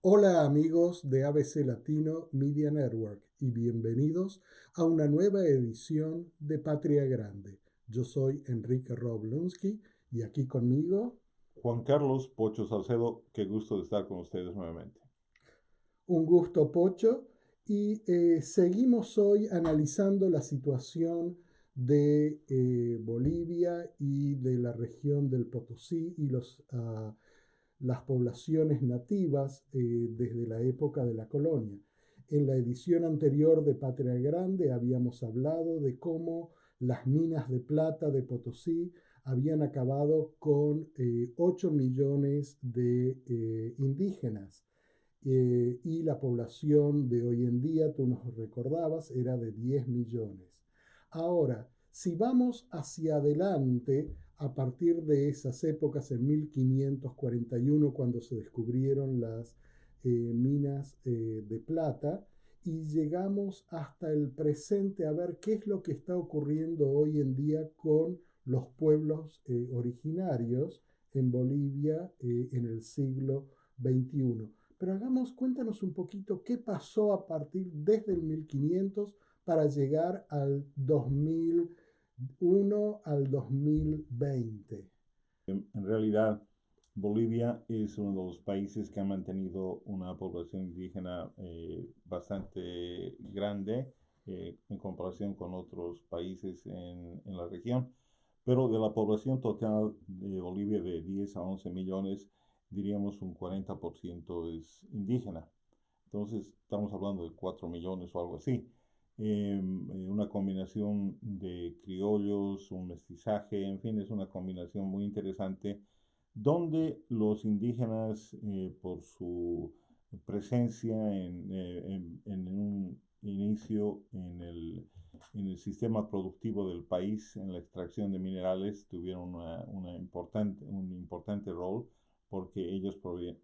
Hola amigos de ABC Latino Media Network y bienvenidos a una nueva edición de Patria Grande. Yo soy Enrique Roblunsky y aquí conmigo Juan Carlos Pocho Salcedo, qué gusto de estar con ustedes nuevamente. un gusto Pocho y seguimos hoy analizando la situación de Bolivia y de la región del Potosí y las poblaciones nativas desde la época de la colonia. En la edición anterior de Patria Grande habíamos hablado de cómo las minas de plata de Potosí habían acabado con 8 millones de indígenas y la población de hoy en día, tú nos recordabas, era de 10 millones. Ahora, si vamos hacia adelante, a partir de esas épocas, en 1541, cuando se descubrieron las minas de plata, y llegamos hasta el presente a ver qué es lo que está ocurriendo hoy en día con los pueblos originarios en Bolivia en el siglo XXI. Pero cuéntanos un poquito qué pasó a partir desde el 1500 para llegar al 2001 al 2020. En realidad, Bolivia es uno de los países que ha mantenido una población indígena bastante grande en comparación con otros países en la región. Pero de la población total de Bolivia de 10 a 11 millones, diríamos un 40% es indígena. Entonces, estamos hablando de 4 millones o algo así. Una combinación de criollos, un mestizaje, en fin, es una combinación muy interesante donde los indígenas, por su presencia en un inicio en el sistema productivo del país, en la extracción de minerales, tuvieron un importante rol porque ellos fueron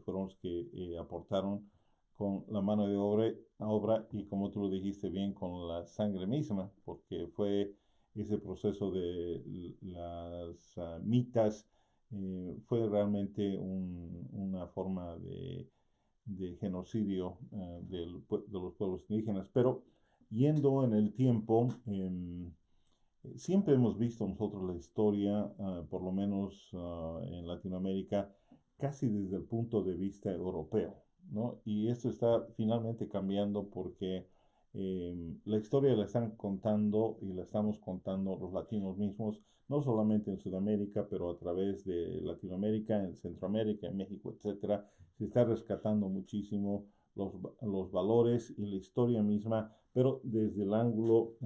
los que aportaron con la mano de obra y como tú lo dijiste bien, con la sangre misma, porque fue ese proceso de las mitas, fue realmente una forma de genocidio de los pueblos indígenas. Pero yendo en el tiempo, siempre hemos visto nosotros la historia, por lo menos en Latinoamérica, casi desde el punto de vista europeo, ¿no? Y esto está finalmente cambiando porque la historia la están contando y la estamos contando los latinos mismos, no solamente en Sudamérica, pero a través de Latinoamérica, en Centroamérica, en México, etcétera. Se está rescatando muchísimo los valores y la historia misma, pero desde el ángulo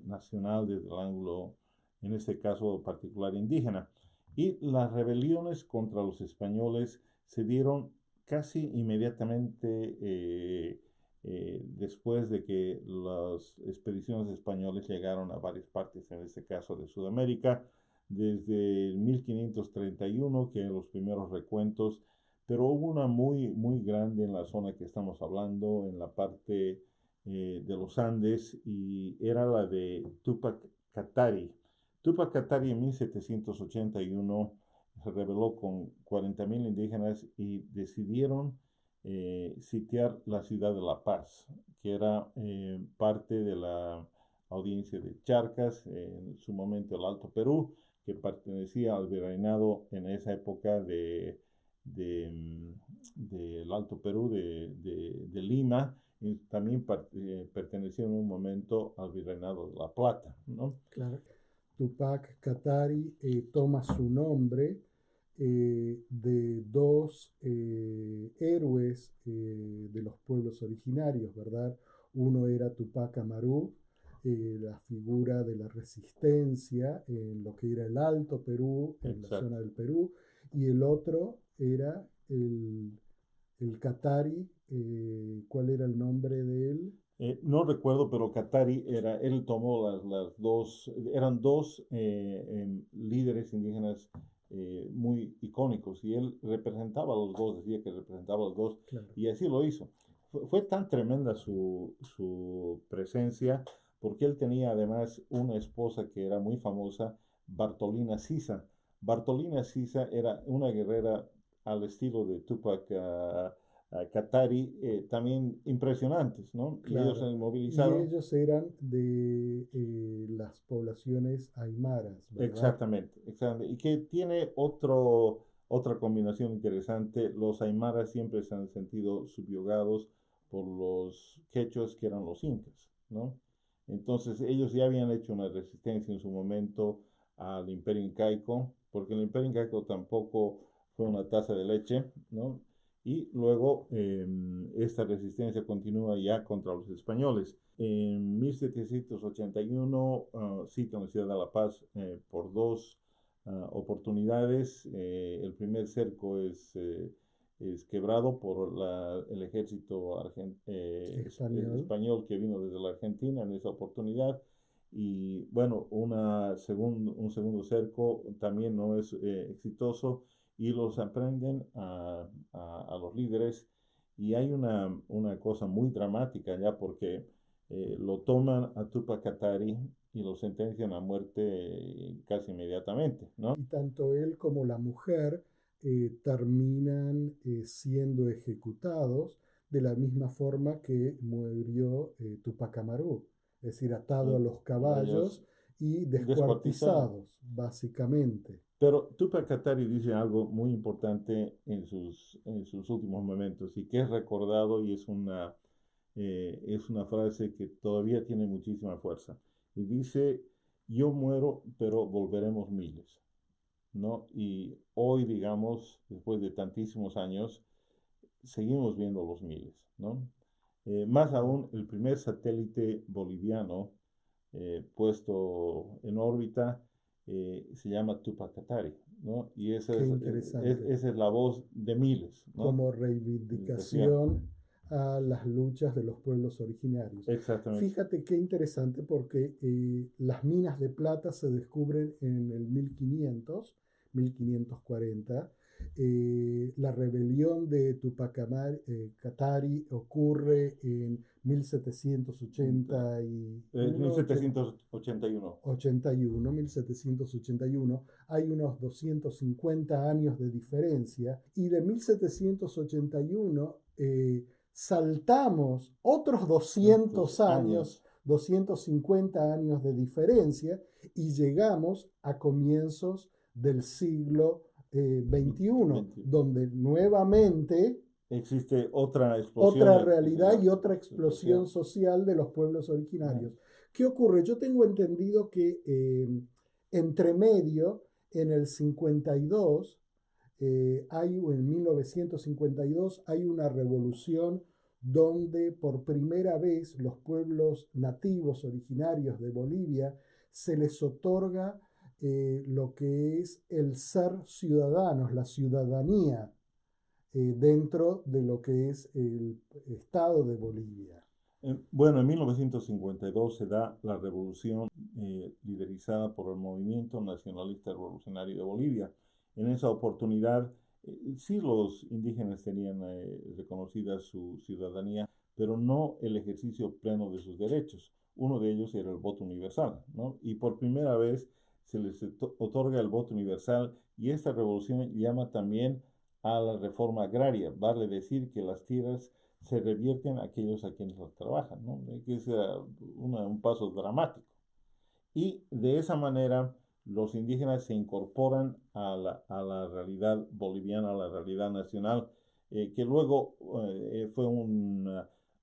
nacional, desde el ángulo, en este caso particular, indígena. Y las rebeliones contra los españoles se dieron casi inmediatamente después de que las expediciones españoles llegaron a varias partes, en este caso de Sudamérica, desde el 1531, que los primeros recuentos, pero hubo una muy grande en la zona que estamos hablando, en la parte de los Andes, y era la de Tupac Katari. Tupac Katari en 1781 se rebeló con 40.000 indígenas y decidieron sitiar la ciudad de La Paz, que era parte de la audiencia de Charcas, en su momento el Alto Perú, que pertenecía al virreinado en esa época de, del Alto Perú, de Lima, y también perteneció en un momento al virreinado de La Plata, ¿no? Claro, Tupac Katari toma su nombre de dos héroes de los pueblos originarios, ¿verdad? Uno era Tupac Amaru, la figura de la resistencia en lo que era el Alto Perú, en la zona Exacto. del Perú, y el otro era el Katari. ¿Cuál era el nombre de él? No recuerdo, pero Katari él tomó las dos, eran dos líderes indígenas muy icónicos y él representaba a los dos, decía que representaba a los dos Claro. y así lo hizo. Fue tan tremenda su presencia porque él tenía además una esposa que era muy famosa, Bartolina Sisa. Bartolina Sisa era una guerrera al estilo de Tupac Qatari también impresionantes, ¿no? Y ellos se claro. Y movilizaron. ellos eran de las poblaciones aymaras, ¿verdad? Exactamente, exactamente. Y que tiene otra combinación interesante. Los aymaras siempre se han sentido subyugados por los quechuas, que eran los incas, ¿no? Entonces ellos ya habían hecho una resistencia en su momento al imperio incaico, porque el imperio incaico tampoco fue una taza de leche, ¿no? Y luego esta resistencia continúa ya contra los españoles. En 1781 cita la ciudad de La Paz por dos oportunidades. El primer cerco es quebrado por el ejército Español. español que vino desde la Argentina en esa oportunidad. Y bueno, un segundo cerco también no es exitoso y los aprenden a los líderes. Y hay una cosa muy dramática ya porque lo toman a Tupac Katari y lo sentencian a muerte casi inmediatamente, ¿no? Y tanto él como la mujer terminan siendo ejecutados de la misma forma que murió Tupac Amaru, es decir, atado a los Ellos caballos y descuartizados. descuartizados, básicamente. Pero Tupac Katari dice algo muy importante en sus últimos momentos y que es recordado y es una frase que todavía tiene muchísima fuerza. Y dice, yo muero, pero volveremos miles, ¿no? Y hoy, digamos, después de tantísimos años, seguimos viendo los miles, ¿no? Más Claro. aún, el primer satélite boliviano puesto en órbita se llama Tupac Katari, ¿no? Y Qué interesante. esa es la voz de miles, ¿no? Como Decía, reivindicación a las luchas de los pueblos originarios. exactamente. Fíjate qué interesante porque las minas de plata se descubren en el 1500, 1540. La rebelión de Tupac Katari ocurre en 1781, 1781. 1781. Hay unos 250 años de diferencia y de 1781 saltamos otros 200 Tantos años, años. 250 años de diferencia y llegamos a comienzos del siglo XXI, 20. donde nuevamente Existe otra explosión, otra que es realidad la y otra explosión explosión. social de los pueblos No. originarios. ¿Qué ocurre? Yo tengo entendido que entre medio, en el 52, en 1952, hay una revolución donde por primera vez los pueblos nativos originarios de Bolivia se les otorga lo que es el ser ciudadanos, la ciudadanía dentro de lo que es el Estado de Bolivia. Bueno, en 1952 se da la revolución liderizada por el Movimiento Nacionalista Revolucionario de Bolivia. En esa oportunidad, sí los indígenas tenían reconocida su ciudadanía, pero no el ejercicio pleno de sus derechos. Uno de ellos era el voto universal, ¿no? Y por primera vez se les otorga el voto universal y esta revolución llama también a la reforma agraria, vale decir que las tierras se revierten a aquellos a quienes las trabajan, ¿no? Que es un paso dramático. Y de esa manera los indígenas se incorporan a la realidad boliviana, a la realidad nacional, que luego fue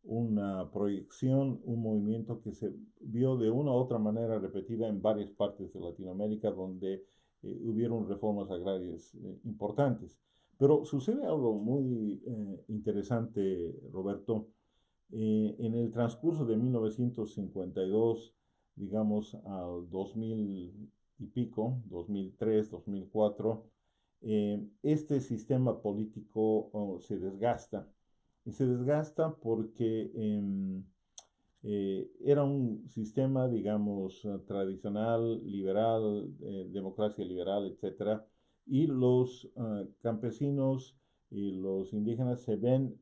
una proyección, un movimiento que se vio de una u otra manera repetida en varias partes de Latinoamérica donde hubieron reformas agrarias importantes. Pero sucede algo muy interesante, Roberto. En el transcurso de 1952, digamos al 2000 y pico, 2003, 2004, este sistema político se desgasta. Y se desgasta porque era un sistema, digamos, tradicional, liberal, democracia liberal, etcétera, y los campesinos y los indígenas se ven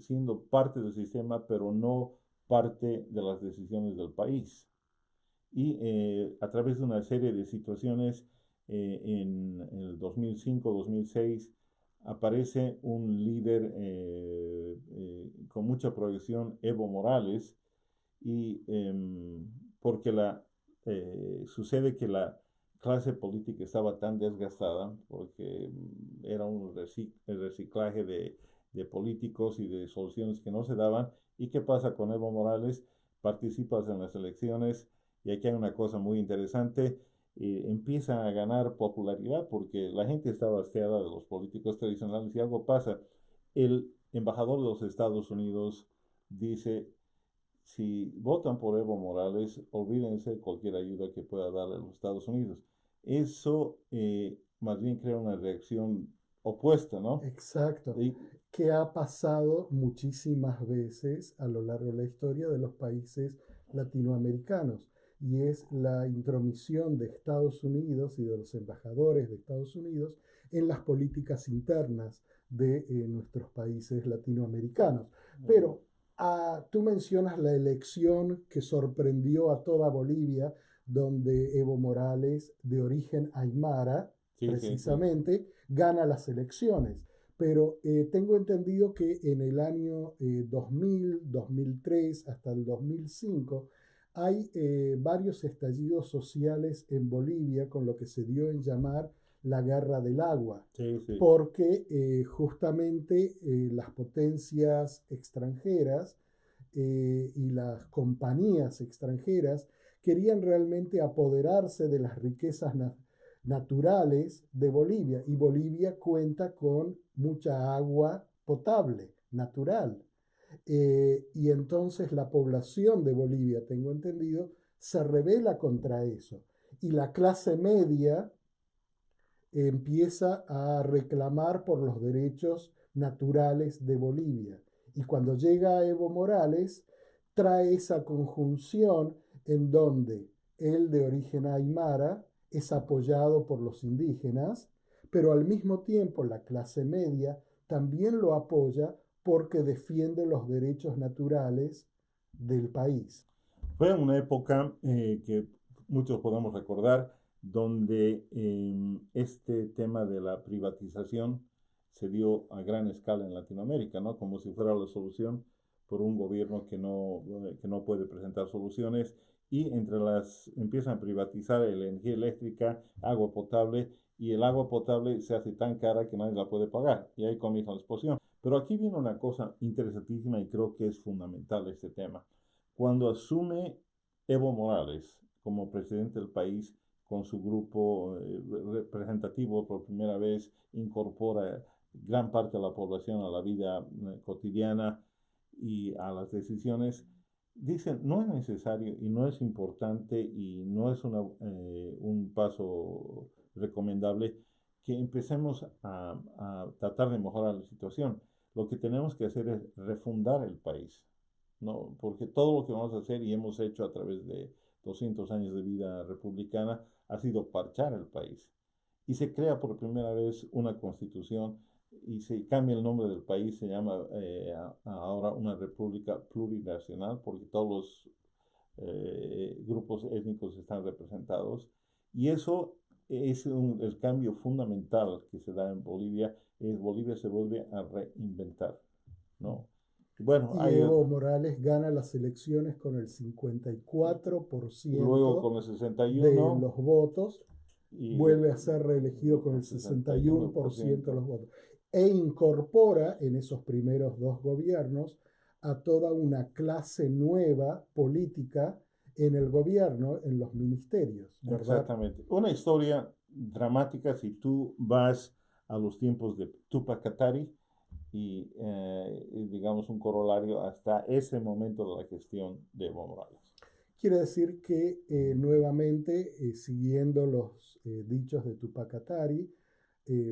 siendo parte del sistema, pero no parte de las decisiones del país. Y a través de una serie de situaciones en el 2005-2006 aparece un líder con mucha proyección Evo Morales, y porque sucede que la clase política estaba tan desgastada, porque era un reciclaje de políticos y de soluciones que no se daban. ¿Y qué pasa con Evo Morales? Participas en las elecciones y aquí hay una cosa muy interesante. Empieza a ganar popularidad porque la gente estaba hastiada de los políticos tradicionales y algo pasa. El embajador de los Estados Unidos dice, si votan por Evo Morales, olvídense de cualquier ayuda que pueda darle a los Estados Unidos. Eso más bien crea una reacción opuesta, ¿no? Exacto, Y, que ha pasado muchísimas veces a lo largo de la historia de los países latinoamericanos, y es la intromisión de Estados Unidos y de los embajadores de Estados Unidos en las políticas internas de nuestros países latinoamericanos. Pero tú mencionas la elección que sorprendió a toda Bolivia, donde Evo Morales, de origen aymara, sí, sí, sí. precisamente, gana las elecciones. Pero tengo entendido que en el año 2000, 2003 hasta el 2005 hay varios estallidos sociales en Bolivia con lo que se dio en llamar la guerra del agua, Sí, sí. porque justamente las potencias extranjeras y las compañías extranjeras querían realmente apoderarse de las riquezas naturales de Bolivia, y Bolivia cuenta con mucha agua potable, natural. Y entonces la población de Bolivia, tengo entendido, se rebela contra eso. Y la clase media empieza a reclamar por los derechos naturales de Bolivia. Y cuando llega Evo Morales, trae esa conjunción en donde él, de origen aymara, es apoyado por los indígenas, pero al mismo tiempo la clase media también lo apoya porque defiende los derechos naturales del país. Fue una época que muchos podemos recordar donde este tema de la privatización se dio a gran escala en Latinoamérica, ¿no? Como si fuera la solución por un gobierno que no puede presentar soluciones y entre las empiezan a privatizar la energía eléctrica, agua potable y el agua potable se hace tan cara que nadie la puede pagar y ahí comienza la explosión. Pero aquí viene una cosa interesantísima y creo que es fundamental este tema. Cuando asume Evo Morales como presidente del país con su grupo representativo por primera vez, incorpora gran parte de la población a la vida cotidiana y a las decisiones, dicen, no es necesario y no es importante y no es un paso recomendable que empecemos a tratar de mejorar la situación. Lo que tenemos que hacer es refundar el país, ¿no? Porque todo lo que vamos a hacer y hemos hecho a través de 200 años de vida republicana ha sido parchar el país. Y se crea por primera vez una constitución y se cambia el nombre del país, se llama ahora una república plurinacional porque todos los grupos étnicos están representados. Y eso es el cambio fundamental que se da en Bolivia, es Bolivia se vuelve a reinventar, ¿no? Bueno, Y hay Evo Morales gana las elecciones con el luego 54% con el de 61 los votos, y vuelve a ser reelegido con el el 61% de 61%. los votos, e incorpora en esos primeros dos gobiernos a toda una clase nueva política en el gobierno, en los ministerios, ¿verdad? Exactamente. Una historia dramática si tú vas a los tiempos de Tupac Katari y digamos un corolario hasta ese momento de la gestión de Evo Morales. Quiere decir que nuevamente, siguiendo los dichos de Tupac Katari,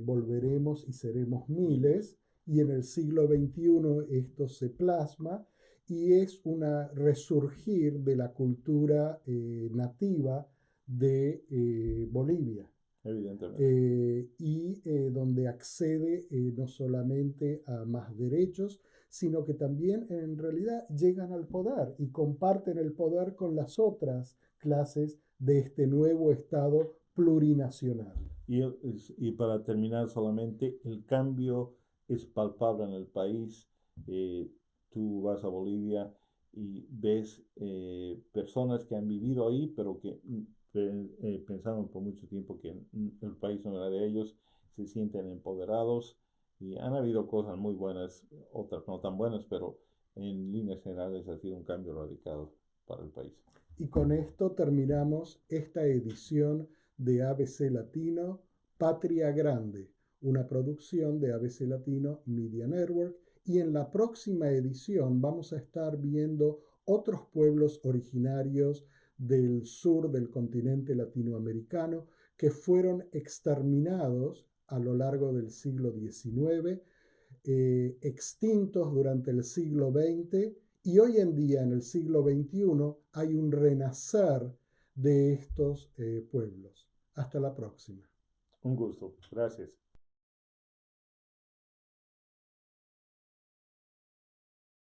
volveremos y seremos Miles. miles, y en el siglo XXI esto se plasma y es un resurgir de la cultura nativa de Bolivia. Evidentemente. Y donde accede no solamente a más derechos, sino que también en realidad llegan al poder y comparten el poder con las otras clases de este nuevo Estado plurinacional. Y para terminar solamente, el cambio es palpable en el país. Eh, tú vas a Bolivia y ves personas que han vivido ahí, pero que pensaron por mucho tiempo que el país no era de ellos, se sienten empoderados y han habido cosas muy buenas, otras no tan buenas, pero en líneas generales ha sido un cambio radical para el país. Y con esto terminamos esta edición de ABC Latino, Patria Grande, una producción de ABC Latino Media Network. Y en la próxima edición vamos a estar viendo otros pueblos originarios del sur del continente latinoamericano que fueron exterminados a lo largo del siglo XIX, extintos durante el siglo XX, y hoy en día, en el siglo XXI, hay un renacer de estos pueblos. Hasta la próxima. Un gusto. Gracias.